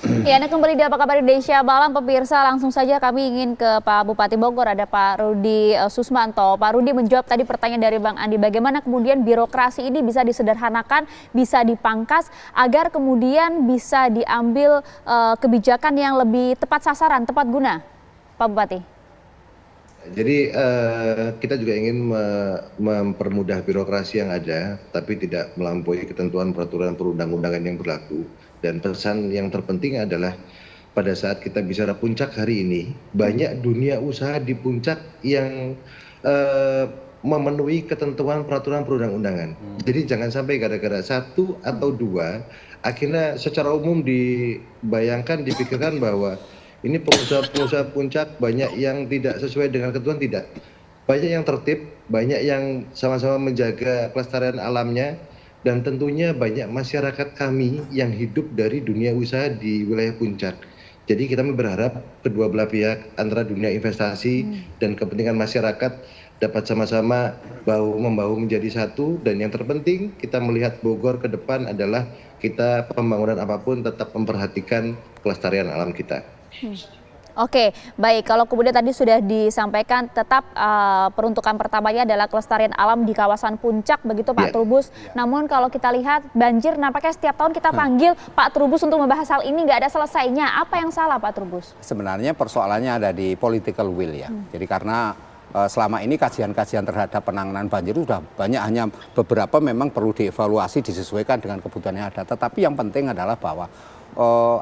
Ya, Anda kembali di Apa Kabar Indonesia Malam, pemirsa. Langsung saja kami ingin ke Pak Bupati Bogor, ada Pak Rudi Susmanto. Pak Rudi menjawab tadi pertanyaan dari Bang Andi, bagaimana kemudian birokrasi ini bisa disederhanakan, bisa dipangkas, agar kemudian bisa diambil kebijakan yang lebih tepat sasaran, tepat guna, Pak Bupati. Jadi kita juga ingin mempermudah birokrasi yang ada, tapi tidak melampaui ketentuan peraturan perundang-undangan yang berlaku. Dan pesan yang terpenting adalah pada saat kita bicara puncak hari ini, banyak dunia usaha di puncak yang memenuhi ketentuan peraturan perundang-undangan. Jadi jangan sampai gara-gara satu atau dua, akhirnya secara umum dibayangkan, dipikirkan bahwa ini pengusaha-pengusaha puncak banyak yang tidak sesuai dengan ketentuan, tidak. Banyak yang tertib, banyak yang sama-sama menjaga kelestarian alamnya, dan tentunya banyak masyarakat kami yang hidup dari dunia usaha di wilayah puncak. Jadi kita berharap kedua belah pihak antara dunia investasi dan kepentingan masyarakat dapat sama-sama bahu-membahu menjadi satu, dan yang terpenting kita melihat Bogor ke depan adalah kita pembangunan apapun tetap memperhatikan kelestarian alam kita. Oke, baik. Kalau kemudian tadi sudah disampaikan, tetap peruntukan pertamanya adalah kelestarian alam di kawasan puncak, begitu Pak Trubus. Namun kalau kita lihat banjir, nampaknya setiap tahun kita panggil Pak Trubus untuk membahas hal ini, nggak ada selesainya. Apa yang salah, Pak Trubus? Sebenarnya persoalannya ada di political will ya. Jadi karena selama ini kajian-kajian terhadap penanganan banjir itu sudah banyak, hanya beberapa memang perlu dievaluasi, disesuaikan dengan kebutuhan yang ada. Tetapi yang penting adalah bahwa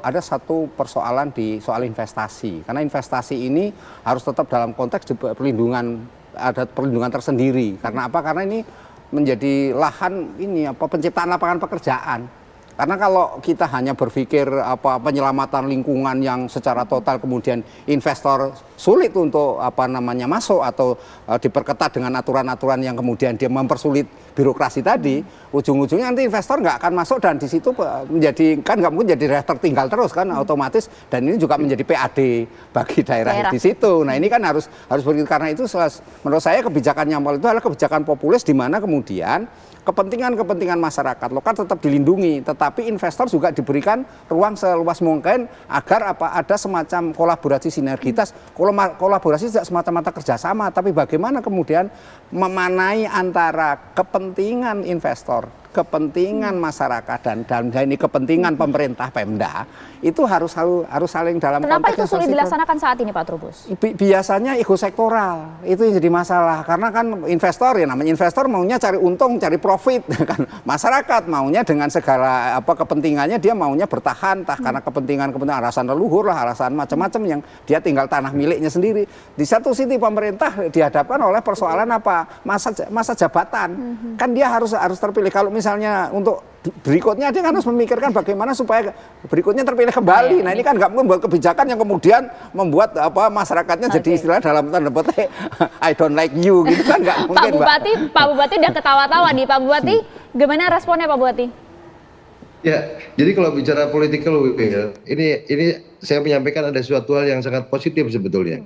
ada satu persoalan di soal investasi, karena investasi ini harus tetap dalam konteks perlindungan, ada perlindungan tersendiri. Karena apa? Karena ini menjadi lahan ini penciptaan lapangan pekerjaan. Karena kalau kita hanya berpikir penyelamatan lingkungan yang secara total, kemudian investor sulit untuk masuk atau diperketat dengan aturan-aturan yang kemudian dia mempersulit birokrasi tadi, ujung-ujungnya nanti investor nggak akan masuk, dan di situ menjadi kan nggak mungkin jadi daerah tertinggal terus kan otomatis, dan ini juga menjadi PAD bagi daerah di situ. Nah ini kan harus begitu. Karena itu menurut saya kebijakan yang itu adalah kebijakan populis, di mana kemudian kepentingan masyarakat lokal tetap dilindungi, tetapi investor juga diberikan ruang seluas mungkin agar ada semacam kolaborasi sinergitas. Kolaborasi tidak semata-mata kerjasama, tapi bagaimana kemudian memanai antara kepentingan investor, kepentingan masyarakat, dan ini kepentingan pemerintah Pemda, itu harus saling dalam konteks. Kenapa itu sulit dilaksanakan saat ini, Pak Trubus? Biasanya ego sektoral itu yang jadi masalah, karena kan investor, ya namanya investor maunya cari untung, cari profit kan. Masyarakat maunya dengan segala kepentingannya, dia maunya bertahan karena kepentingan alasan leluhur lah, alasan macam-macam yang dia tinggal tanah miliknya sendiri. Di satu sisi pemerintah dihadapkan oleh persoalan masa jabatan. Kan dia harus terpilih. Kalau misalnya untuk berikutnya dia kan harus memikirkan bagaimana supaya berikutnya terpilih kembali. Nah ini kan nggak mungkin buat kebijakan yang kemudian membuat masyarakatnya jadi istilah dalam tanda petik I don't like you gitu kan, nggak mungkin. Pak Bupati udah ketawa-tawa nih. Pak Bupati, gimana responnya Pak Bupati? Ya, jadi kalau bicara political will, ini saya menyampaikan ada suatu hal yang sangat positif sebetulnya.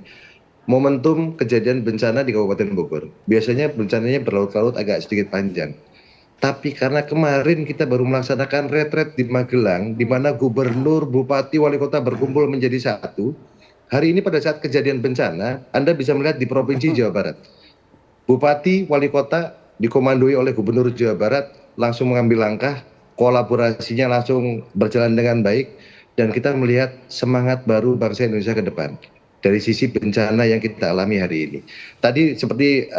Momentum kejadian bencana di Kabupaten Bogor, biasanya bencananya berlarut-larut agak sedikit panjang. Tapi karena kemarin kita baru melaksanakan retret di Magelang, di mana gubernur, bupati, wali kota berkumpul menjadi satu. Hari ini pada saat kejadian bencana, Anda bisa melihat di Provinsi Jawa Barat. Bupati, wali kota dikomandoi oleh gubernur Jawa Barat langsung mengambil langkah, kolaborasinya langsung berjalan dengan baik, dan kita melihat semangat baru bangsa Indonesia ke depan. Dari sisi bencana yang kita alami hari ini. Tadi seperti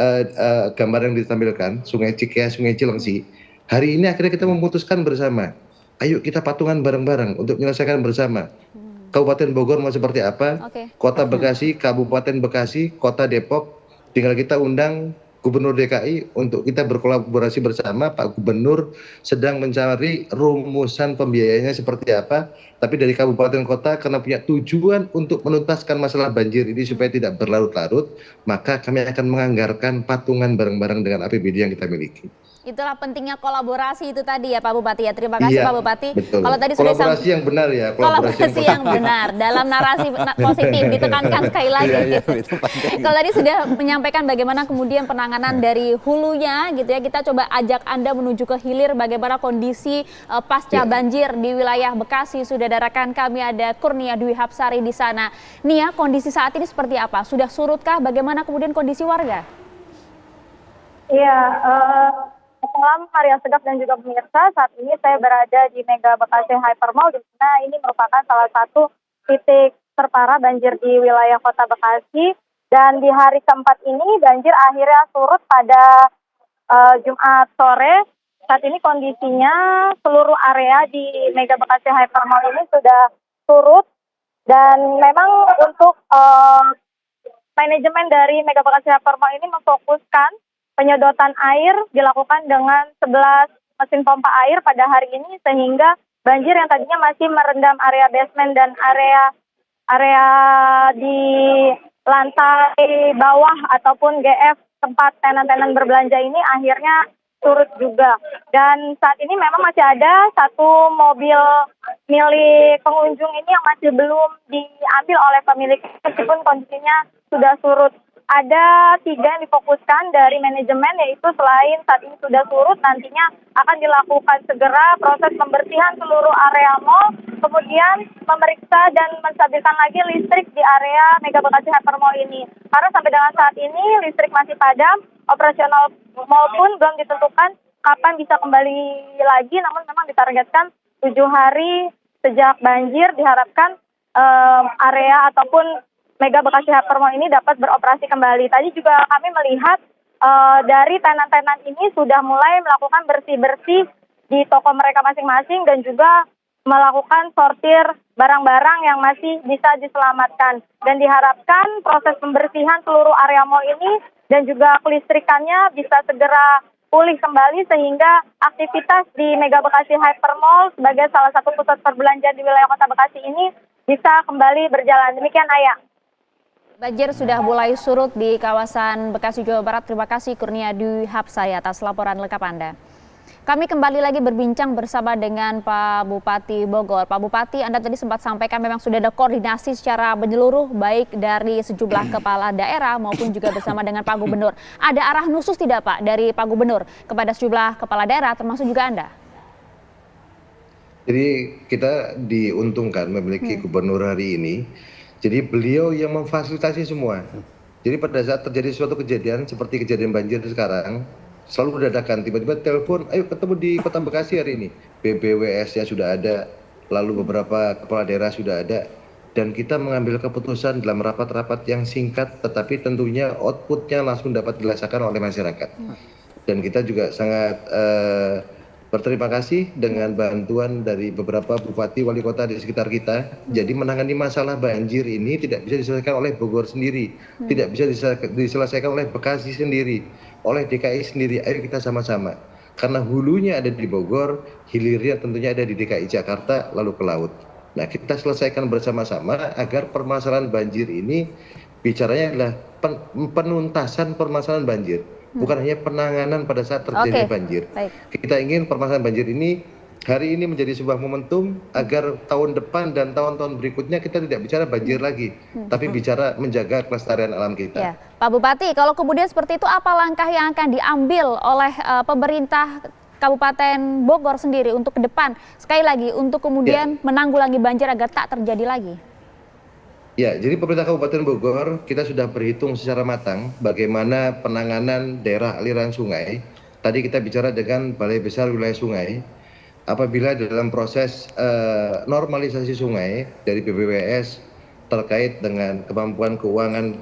gambar yang ditampilkan, Sungai Cikeas, Sungai Cilengsi, hari ini akhirnya kita memutuskan bersama, ayo kita patungan bareng-bareng untuk menyelesaikan bersama. Kabupaten Bogor mau seperti apa, Kota Bekasi, Kabupaten Bekasi, Kota Depok, tinggal kita undang Gubernur DKI untuk kita berkolaborasi bersama. Pak Gubernur sedang mencari rumusan pembiayaannya seperti apa, tapi dari kabupaten kota karena punya tujuan untuk menuntaskan masalah banjir ini supaya tidak berlarut-larut, maka kami akan menganggarkan patungan bareng-bareng dengan APBD yang kita miliki. Itulah pentingnya kolaborasi itu tadi ya Pak Bupati ya. Terima kasih Iya, Pak Bupati. betul. Kalau tadi sudah Kolaborasi yang benar ya, kolaborasi yang benar dalam narasi positif ditekankan sekali lagi. Iya, itu penting. Kalau tadi sudah menyampaikan bagaimana kemudian penanganan dari hulunya gitu ya, kita coba ajak Anda menuju ke hilir bagaimana kondisi pasca banjir di wilayah Bekasi. Sudah ada rekan kami, ada Kurnia Dwi Hapsari di sana. Nia, kondisi saat ini seperti apa? Sudah surutkah? Bagaimana kemudian kondisi warga? Iya, malam Maria Segaf dan juga pemirsa, saat ini saya berada di Mega Bekasi Hypermall, di mana ini merupakan salah satu titik terparah banjir di wilayah Kota Bekasi. Dan di hari keempat ini banjir akhirnya surut pada Jumat sore. Saat ini kondisinya seluruh area di Mega Bekasi Hypermall ini sudah surut. Dan memang untuk manajemen dari Mega Bekasi Hypermall ini memfokuskan penyedotan air dilakukan dengan 11 mesin pompa air pada hari ini, sehingga banjir yang tadinya masih merendam area basement dan area di lantai bawah ataupun GF tempat tenan-tenan berbelanja ini akhirnya surut juga. Dan saat ini memang masih ada satu mobil milik pengunjung ini yang masih belum diambil oleh pemilik, meskipun kondisinya sudah surut. Ada 3 yang difokuskan dari manajemen, yaitu selain saat ini sudah surut, nantinya akan dilakukan segera proses pembersihan seluruh area mall, kemudian memeriksa dan menstabilkan lagi listrik di area Mega Bekasi Hypermall ini. Karena sampai dengan saat ini listrik masih padam, operasional mall pun belum ditentukan kapan bisa kembali lagi, namun memang ditargetkan 7 hari sejak banjir diharapkan area ataupun Mega Bekasi Hypermall ini dapat beroperasi kembali. Tadi juga kami melihat dari tenan-tenan ini sudah mulai melakukan bersih-bersih di toko mereka masing-masing dan juga melakukan sortir barang-barang yang masih bisa diselamatkan. Dan diharapkan proses pembersihan seluruh area mall ini dan juga kelistrikannya bisa segera pulih kembali, sehingga aktivitas di Mega Bekasi Hypermall sebagai salah satu pusat perbelanjaan di wilayah Kota Bekasi ini bisa kembali berjalan. Demikian, Ayah. Banjir sudah mulai surut di kawasan Bekasi, Jawa Barat. Terima kasih Kurnia Dwi Hapsari atas laporan lengkap Anda. Kami kembali lagi berbincang bersama dengan Pak Bupati Bogor. Pak Bupati, Anda tadi sempat sampaikan memang sudah ada koordinasi secara menyeluruh baik dari sejumlah kepala daerah maupun juga bersama dengan Pak Gubernur. Ada arah khusus tidak Pak dari Pak Gubernur kepada sejumlah kepala daerah termasuk juga Anda? Jadi kita diuntungkan memiliki gubernur hari ini. Jadi beliau yang memfasilitasi semua. Jadi pada saat terjadi suatu kejadian seperti kejadian banjir sekarang, selalu dadakan, tiba-tiba telepon, ayo ketemu di Kota Bekasi hari ini. BBWS-nya sudah ada, lalu beberapa kepala daerah sudah ada, dan kita mengambil keputusan dalam rapat-rapat yang singkat, tetapi tentunya outputnya langsung dapat dirasakan oleh masyarakat. Dan kita juga sangat berterima kasih dengan bantuan dari beberapa bupati wali kota di sekitar kita. Jadi menangani masalah banjir ini tidak bisa diselesaikan oleh Bogor sendiri, tidak bisa diselesaikan oleh Bekasi sendiri, oleh DKI sendiri. Ayo kita sama-sama. Karena hulunya ada di Bogor, hilirnya tentunya ada di DKI Jakarta, lalu ke laut. Nah, kita selesaikan bersama-sama agar permasalahan banjir ini bicaranya adalah penuntasan permasalahan banjir. Bukan hanya penanganan pada saat terjadi banjir. Baik. Kita ingin permasalahan banjir ini hari ini menjadi sebuah momentum agar tahun depan dan tahun-tahun berikutnya kita tidak bicara banjir lagi, tapi bicara menjaga kelestarian alam kita. Ya, Pak Bupati, kalau kemudian seperti itu apa langkah yang akan diambil oleh pemerintah Kabupaten Bogor sendiri untuk ke depan, sekali lagi untuk kemudian menanggulangi banjir agar tak terjadi lagi? Ya, jadi pemerintah Kabupaten Bogor kita sudah berhitung secara matang bagaimana penanganan daerah aliran sungai. Tadi kita bicara dengan Balai Besar Wilayah Sungai. Apabila dalam proses normalisasi sungai dari BBWS terkait dengan kemampuan keuangan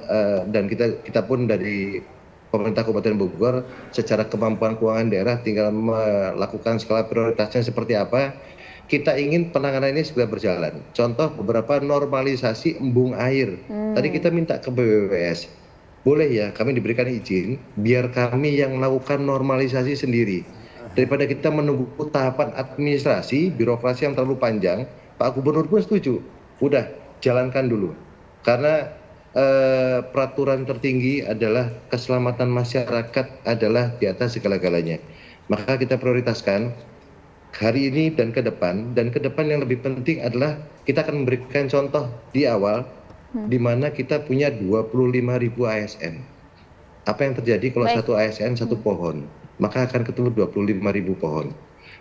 dan kita pun dari pemerintah Kabupaten Bogor secara kemampuan keuangan daerah tinggal melakukan skala prioritasnya seperti apa. Kita ingin penanganan ini segera berjalan. Contoh beberapa normalisasi embung air. Tadi kita minta ke BBWS, boleh ya kami diberikan izin, biar kami yang melakukan normalisasi sendiri. Daripada kita menunggu tahapan administrasi, birokrasi yang terlalu panjang, Pak Gubernur pun setuju. Udah, jalankan dulu. Karena peraturan tertinggi adalah keselamatan masyarakat adalah di atas segala-galanya. maka kita prioritaskan hari ini dan ke depan yang lebih penting adalah kita akan memberikan contoh di awal di mana kita punya 25.000 ASN. Apa yang terjadi kalau satu ASN satu pohon, maka akan ketemu 25.000 pohon.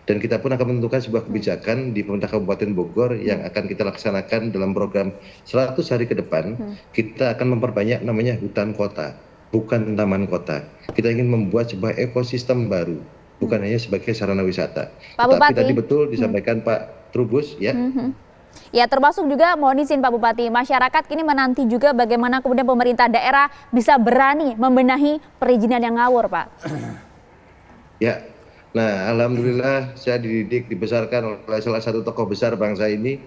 Dan kita pun akan menentukan sebuah kebijakan di pemerintah Kabupaten Bogor yang akan kita laksanakan dalam program 100 hari ke depan. Kita akan memperbanyak namanya hutan kota, bukan taman kota. Kita ingin membuat sebuah ekosistem baru, bukan hanya sebagai sarana wisata. Pak Tetapi Bupati, tadi betul disampaikan Pak Trubus, ya. Ya, termasuk juga mohon izin Pak Bupati, masyarakat kini menanti juga bagaimana kemudian pemerintah daerah bisa berani membenahi perizinan yang ngawur, Pak. Ya, nah alhamdulillah saya dididik, dibesarkan oleh salah satu tokoh besar bangsa ini,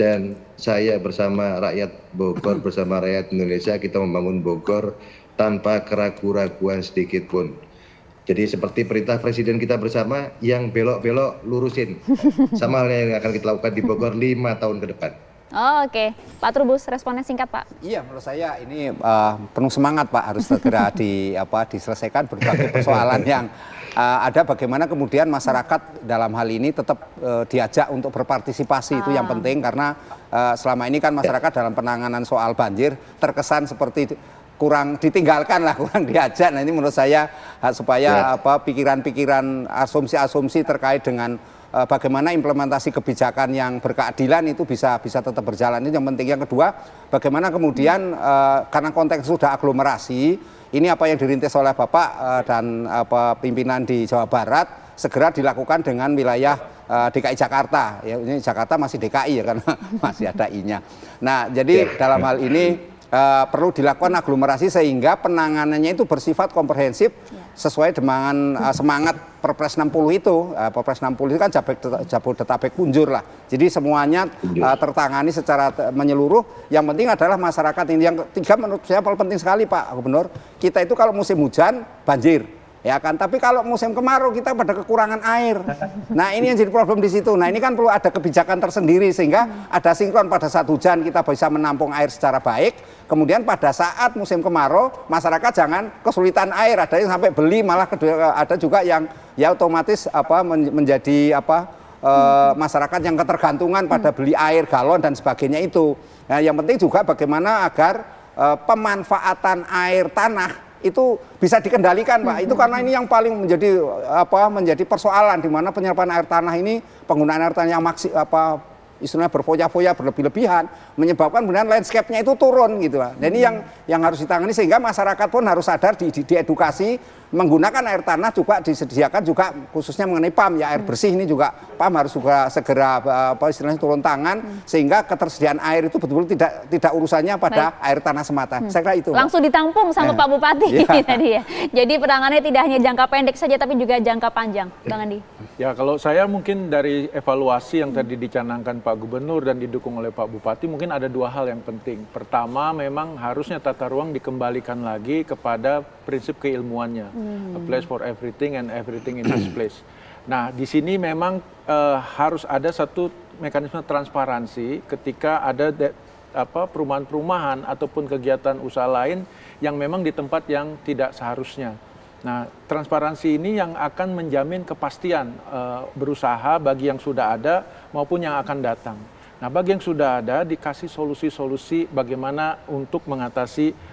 dan saya bersama rakyat Bogor, bersama rakyat Indonesia, kita membangun Bogor tanpa keraguan-raguan sedikit pun. Jadi seperti perintah Presiden kita bersama, yang belok-belok lurusin. Sama halnya yang akan kita lakukan di Bogor 5 tahun ke depan. Oh, oke. Pak Trubus, responnya singkat, Pak. Iya, menurut saya ini penuh semangat, Pak, harus segera diselesaikan berbagai persoalan yang ada. Bagaimana kemudian masyarakat dalam hal ini tetap diajak untuk berpartisipasi, itu yang penting, karena selama ini kan masyarakat dalam penanganan soal banjir terkesan seperti kurang ditinggalkan lah, kurang diajak. Nah, ini menurut saya supaya pikiran-pikiran, asumsi-asumsi terkait dengan bagaimana implementasi kebijakan yang berkeadilan itu bisa tetap berjalan. Ini yang penting. Yang kedua, bagaimana kemudian karena konteks sudah aglomerasi, ini apa yang dirintis oleh Bapak dan pimpinan di Jawa Barat segera dilakukan dengan wilayah DKI Jakarta. Ya, ini Jakarta masih DKI ya, karena masih ada I-nya. Nah, jadi dalam hal ini perlu dilakukan aglomerasi sehingga penanganannya itu bersifat komprehensif sesuai dengan semangat Perpres 60 itu. Perpres 60 itu kan Jabodetabek punjur lah. Jadi semuanya tertangani secara menyeluruh. Yang penting adalah masyarakat ini. Yang tiga menurut saya paling penting sekali, Pak Gubernur. Kita itu kalau musim hujan banjir, ya kan, tapi kalau musim kemarau kita pada kekurangan air. Nah, ini yang jadi problem di situ. Nah, ini kan perlu ada kebijakan tersendiri sehingga ada sinkron. Pada saat hujan kita bisa menampung air secara baik. Kemudian pada saat musim kemarau masyarakat jangan kesulitan air. Ada yang sampai beli, malah ada juga yang ya otomatis menjadi masyarakat yang ketergantungan pada beli air galon dan sebagainya itu. Nah, yang penting juga bagaimana agar pemanfaatan air tanah itu bisa dikendalikan, Pak. Itu karena ini yang paling menjadi persoalan, di mana penyerapan air tanah ini, penggunaan air tanah yang istilahnya berfoya-foya, berlebih-lebihan, menyebabkan kemudian landscape-nya itu turun gitu. Nah, ini yang harus ditangani sehingga masyarakat pun harus sadar diedukasi menggunakan air tanah, juga disediakan juga khususnya mengenai PAM, ya, air bersih ini juga PAM harus juga segera istilahnya turun tangan sehingga ketersediaan air itu betul-betul tidak urusannya pada air tanah semata. Saya kira itu. Langsung ditampung sama Pak Bupati tadi ya. Jadi penanganannya tidak hanya jangka pendek saja tapi juga jangka panjang, Bang Andi. Ya, kalau saya mungkin dari evaluasi yang tadi dicanangkan Pak Gubernur dan didukung oleh Pak Bupati, mungkin ada dua hal yang penting. Pertama, memang harusnya tata ruang dikembalikan lagi kepada prinsip keilmuannya. A place for everything and everything in its place. Nah, di sini memang harus ada satu mekanisme transparansi ketika ada perumahan-perumahan ataupun kegiatan usaha lain yang memang di tempat yang tidak seharusnya. Nah, transparansi ini yang akan menjamin kepastian berusaha bagi yang sudah ada maupun yang akan datang. Nah, bagi yang sudah ada dikasih solusi-solusi bagaimana untuk mengatasi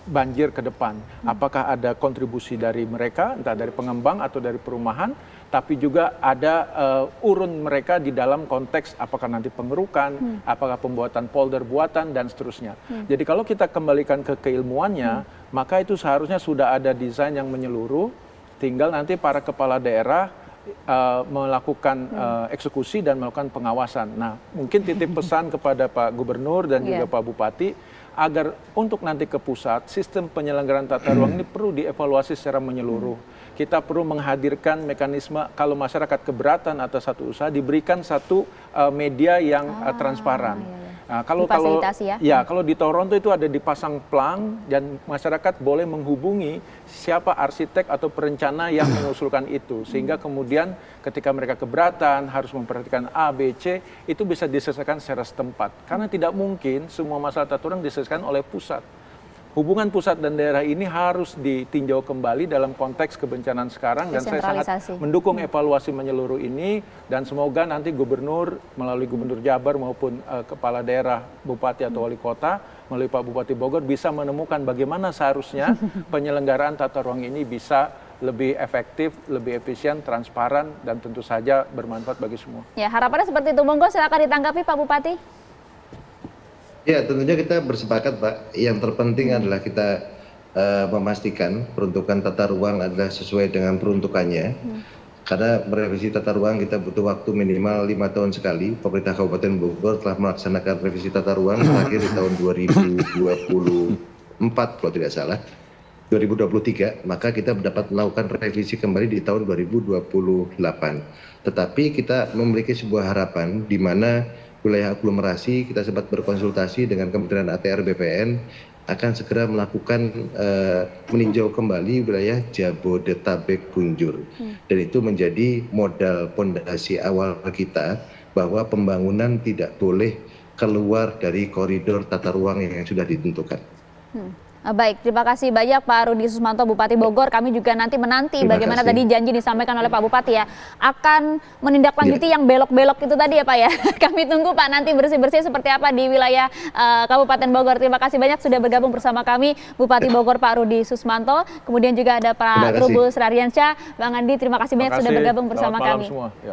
banjir ke depan. Apakah ada kontribusi dari mereka, entah dari pengembang atau dari perumahan, tapi juga ada urun mereka di dalam konteks apakah nanti pengerukan, apakah pembuatan polder buatan, dan seterusnya. Jadi kalau kita kembalikan ke keilmuannya, maka itu seharusnya sudah ada desain yang menyeluruh, tinggal nanti para kepala daerah melakukan eksekusi dan melakukan pengawasan. Nah, mungkin titip pesan kepada Pak Gubernur dan juga Pak Bupati, agar untuk nanti ke pusat, sistem penyelenggaraan tata ruang ini perlu dievaluasi secara menyeluruh. Kita perlu menghadirkan mekanisme kalau masyarakat keberatan atas satu usaha, diberikan satu media yang transparan. Nah, kalau di Toronto itu ada dipasang plang dan masyarakat boleh menghubungi siapa arsitek atau perencana yang mengusulkan itu, sehingga kemudian ketika mereka keberatan harus memperhatikan A, B, C, itu bisa diselesaikan secara setempat. Karena tidak mungkin semua masalah tata ruang diselesaikan oleh pusat. hubungan pusat dan daerah ini harus ditinjau kembali dalam konteks kebencanaan sekarang, dan saya sangat Desentralisasi. mendukung evaluasi menyeluruh ini, dan semoga nanti gubernur melalui gubernur Jabar maupun kepala daerah, bupati atau wali kota melalui Pak Bupati Bogor bisa menemukan bagaimana seharusnya penyelenggaraan tata ruang ini bisa lebih efektif, lebih efisien, transparan, dan tentu saja bermanfaat bagi semua. Ya, harapannya seperti itu. Monggo silakan ditanggapi Pak Bupati. Ya, tentunya kita bersepakat, Pak. Yang terpenting adalah kita memastikan peruntukan tata ruang adalah sesuai dengan peruntukannya. Karena merevisi tata ruang kita butuh waktu minimal 5 tahun sekali. Pemerintah Kabupaten Bogor telah melaksanakan revisi tata ruang terakhir di tahun 2024 kalau tidak salah. 2023, maka kita dapat melakukan revisi kembali di tahun 2028. Tetapi kita memiliki sebuah harapan di mana wilayah aglomerasi kita sempat berkonsultasi dengan Kementerian ATR BPN akan segera melakukan meninjau kembali wilayah Jabodetabek Punjur. Dan itu menjadi modal pondasi awal kita bahwa pembangunan tidak boleh keluar dari koridor tata ruang yang sudah ditentukan. Baik, terima kasih banyak Pak Rudi Susmanto, Bupati Bogor. Kami juga nanti menanti Terima bagaimana kasih. tadi janji disampaikan oleh Pak Bupati ya, akan menindaklanjuti yang belok-belok itu tadi ya Pak ya. Kami tunggu Pak nanti bersih-bersih seperti apa di wilayah Kabupaten Bogor. Terima kasih banyak sudah bergabung bersama kami Bupati Bogor Pak Rudi Susmanto. Kemudian juga ada Terima Pak kasih. Trubus Radiansyah. Bang Andi, terima kasih banyak sudah bergabung bersama Selamat malam kami. semua. Ya.